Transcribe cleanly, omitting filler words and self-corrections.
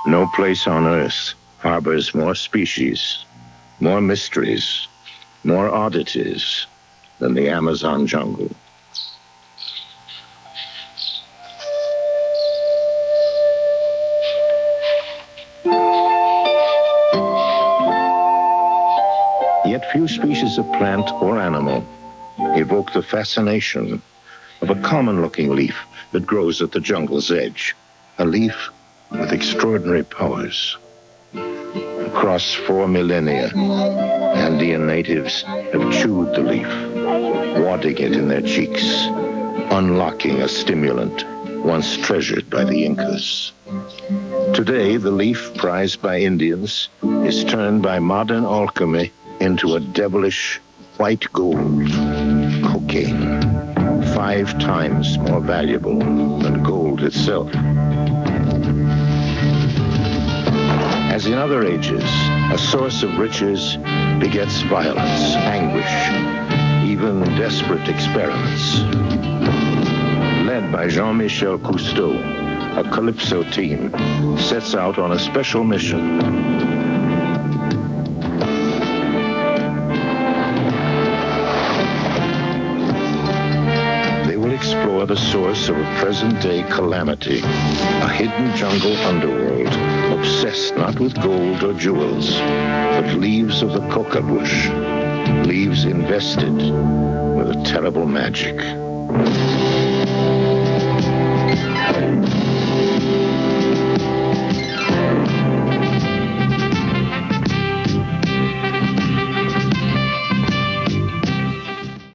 No place on Earth harbors more species, more mysteries, more oddities than the Amazon jungle. Yet few species of plant or animal evoke the fascination of a common-looking leaf that grows at the jungle's edge, a leaf with extraordinary powers. Across 4 millennia, Andean natives have chewed the leaf, wadding it in their cheeks, unlocking a stimulant once treasured by the Incas. Today, the leaf prized by Indians is turned by modern alchemy into a devilish white gold, cocaine, 5 times more valuable than gold itself. As in other ages, a source of riches begets violence, anguish, even desperate experiments. Led by Jean-Michel Cousteau, a Calypso team sets out on a special mission. Explore the source of a present-day calamity, a hidden jungle underworld, obsessed not with gold or jewels, but leaves of the coca bush, leaves invested with a terrible magic.